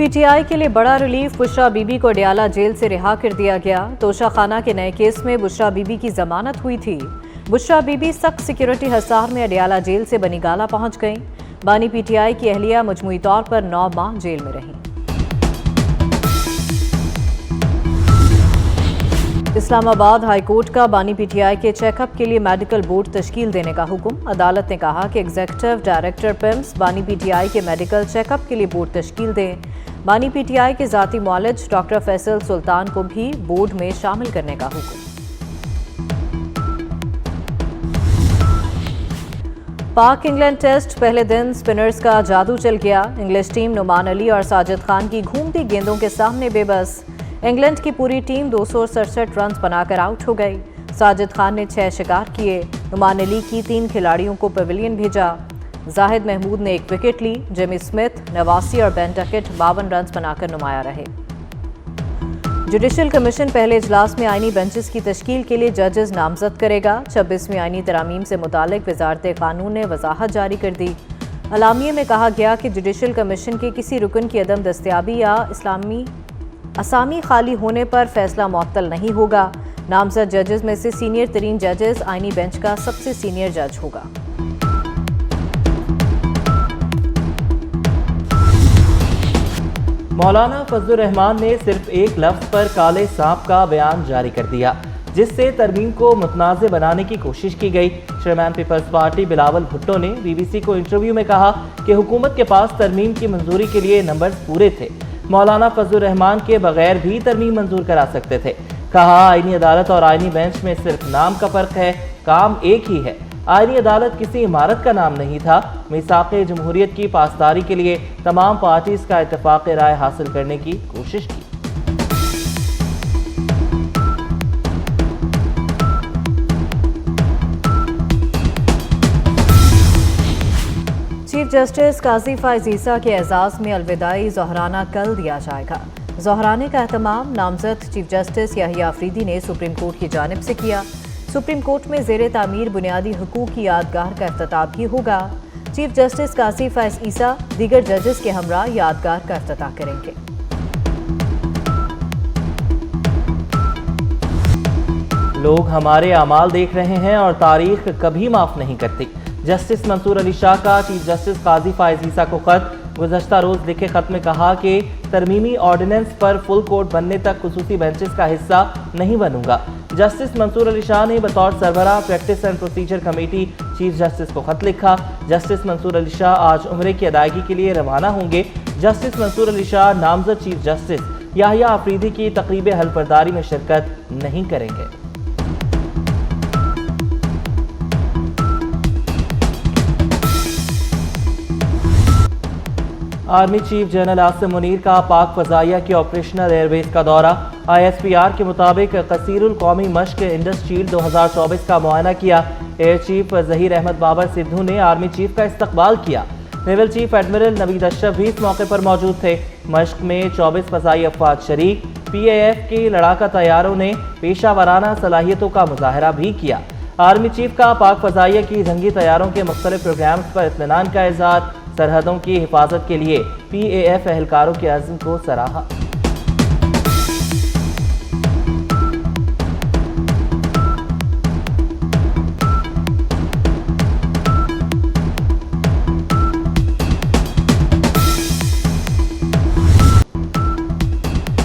P T I کے لیے بڑا ریلیف، بشرا بی بی کو اڈیالہ جیل سے رہا کر دیا گیا۔ توشہ خانہ کے نئے کیس میں بشرا بی بی کی ضمانت ہوئی تھی۔ بشرا بی بی سخت سیکیورٹی حصار میں اڈیالہ جیل سے بنی گالہ پہنچ گئیں۔ بانی پی ٹی آئی کی اہلیہ مجموعی طور پر 9 ماہ جیل میں رہیں۔ اسلام آباد ہائی کورٹ کا بانی پی ٹی آئی کے چیک اپ کے لیے میڈیکل بورڈ تشکیل دینے کا حکم۔ عدالت نے کہا کہ ایگزیکٹو ڈائریکٹر پیمز بانی پی ٹی آئی کے میڈیکل چیک اپ کے لیے بورڈ تشکیل دیں۔ بانی پی ٹی آئی کے ذاتی معالج ڈاکٹر فیصل سلطان کو بھی بورڈ میں شامل کرنے کا حکم۔ پاک انگلینڈ ٹیسٹ پہلے دن سپنرز کا جادو چل گیا۔ انگلش ٹیم نعمان علی اور ساجد خان کی گھومتی گیندوں کے سامنے بے بس۔ انگلینڈ کی پوری ٹیم 267 رنز بنا کر آؤٹ ہو گئی۔ ساجد خان نے 6 شکار کیے۔ نعمان علی کی 3 کھلاڑیوں کو پیویلین بھیجا۔ زاہد محمود نے 1 وکٹ لی۔ جیمی سمتھ، نواسی اور بین ڈکٹ 52 رنز بنا کر نمایاں رہے۔ جوڈیشل کمیشن پہلے اجلاس میں آئینی بینچز کی تشکیل کے لیے ججز نامزد کرے گا۔ 26ویں آئینی ترامیم سے متعلق وزارت قانون نے وضاحت جاری کر دی۔ اعلامیے میں کہا گیا کہ جوڈیشل کمیشن کے کسی رکن کی عدم دستیابی یا اسامی خالی ہونے پر فیصلہ معطل نہیں ہوگا۔ نامزد ججز میں سے سینئر ترین ججز آئینی بینچ کا سب سے سینئر جج ہوگا۔ مولانا فضل الرحمان نے صرف ایک لفظ پر کالے سانپ کا بیان جاری کر دیا، جس سے ترمیم کو متنازع بنانے کی کوشش کی گئی۔ چیئرمین پیپلز پارٹی بلاول بھٹو نے بی بی سی کو انٹرویو میں کہا کہ حکومت کے پاس ترمیم کی منظوری کے لیے نمبرز پورے تھے۔ مولانا فضل الرحمان کے بغیر بھی ترمیم منظور کرا سکتے تھے۔ کہا آئینی عدالت اور آئینی بینچ میں صرف نام کا فرق ہے، کام ایک ہی ہے۔ آئینی عدالت کسی عمارت کا نام نہیں تھا۔ میثاق جمہوریت کی پاسداری کے لیے تمام پارٹیز کا اتفاق رائے حاصل کرنے کی کوشش کی۔ چیف جسٹس قاضی فائز عیسیٰ کے اعزاز میں الوداعی ظہرانہ کل دیا جائے گا۔ ظہرانے کا اہتمام نامزد چیف جسٹس یحییٰ آفریدی نے سپریم کورٹ کی جانب سے کیا۔ سپریم کورٹ میں زیر تعمیر بنیادی حقوق کی یادگار کا افتتاح بھی ہوگا۔ چیف جسٹس قاضی فائز عیسیٰ دیگر ججز کے ہمراہ یادگار کا افتتاح کریں گے۔ لوگ ہمارے اعمال دیکھ رہے ہیں اور تاریخ کبھی معاف نہیں کرتی۔ جسٹس منصور علی شاہ کا چیف جسٹس قاضی فائز عیسیٰ کو خط۔ گزشتہ روز لکھے خط میں کہا کہ ترمیمی آرڈیننس پر فل کورٹ بننے تک خصوصی بینچز کا حصہ نہیں بنوں گا۔ جسٹس منصور علی شاہ نے بطور سربراہ practice and procedure committee chief justice کو خط لکھا۔ جسٹس منصور علی شاہ آج عمرے کی ادائیگی کے لیے روانہ ہوں گے۔ جسٹس منصور علی شاہ نامزد چیف جسٹس یحییٰ آفریدی کی تقریب حلف برداری میں شرکت نہیں کریں گے۔ Army chief general Asim Munir کا پاک فضائیہ کی آپریشنل ایئر بیس کا دورہ۔ آئی ایس پی آر کے مطابق قصیر القومی مشق انڈس شیلڈ 2024 کا معائنہ کیا۔ ایئر چیف ظہیر احمد بابر سدھو نے آرمی چیف کا استقبال کیا۔ نیول چیف ایڈمرل نوید اشرف بھی اس موقع پر موجود تھے۔ مشق میں 24 فضائی افواج شریک۔ پی اے ایف کے لڑاکا طیاروں نے پیشہ ورانہ صلاحیتوں کا مظاہرہ بھی کیا۔ آرمی چیف کا پاک فضائیہ کی جنگی طیاروں کے مختلف پروگرامز پر اطمینان کا اظہار۔ سرحدوں کی حفاظت کے لیے پی اے ایف اہلکاروں کے عزم کو سراہا۔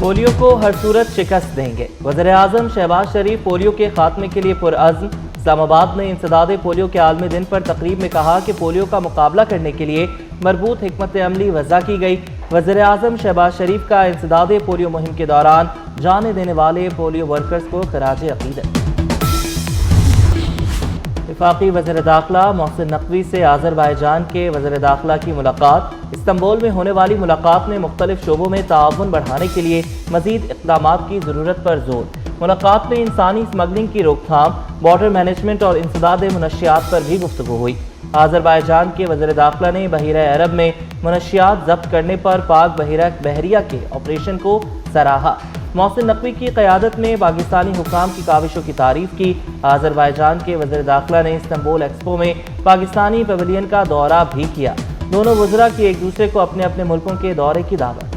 پولیو کو ہر صورت شکست دیں گے۔ وزیر اعظم شہباز شریف پولیو کے خاتمے کے لیے پرعزم۔ اسلام آباد میں انسداد پولیو کے عالمی دن پر تقریب میں کہا کہ پولیو کا مقابلہ کرنے کے لیے مربوط حکمت عملی وضع کی گئی۔ وزیر اعظم شہباز شریف کا انسداد پولیو مہم کے دوران جانیں دینے والے پولیو ورکرز کو خراج عقیدت۔ وفاقی وزیر داخلہ محسن نقوی سے آذربائیجان کے وزیر داخلہ کی ملاقات۔ استنبول میں ہونے والی ملاقات میں مختلف شعبوں میں تعاون بڑھانے کے لیے مزید اقدامات کی ضرورت پر زور۔ ملاقات میں انسانی اسمگلنگ کی روک تھام، بارڈر مینجمنٹ اور انسداد منشیات پر بھی گفتگو ہوئی۔ آذربائیجان کے وزیر داخلہ نے بحیرہ عرب میں منشیات ضبط کرنے پر پاک بحریہ کے آپریشن کو سراہا۔ محسن نقوی کی قیادت میں پاکستانی حکام کی کاوشوں کی تعریف کی۔ آذربائیجان کے وزیر داخلہ نے استنبول ایکسپو میں پاکستانی پیویلین کا دورہ بھی کیا۔ دونوں وزراء کی ایک دوسرے کو اپنے اپنے ملکوں کے دورے کی دعوت۔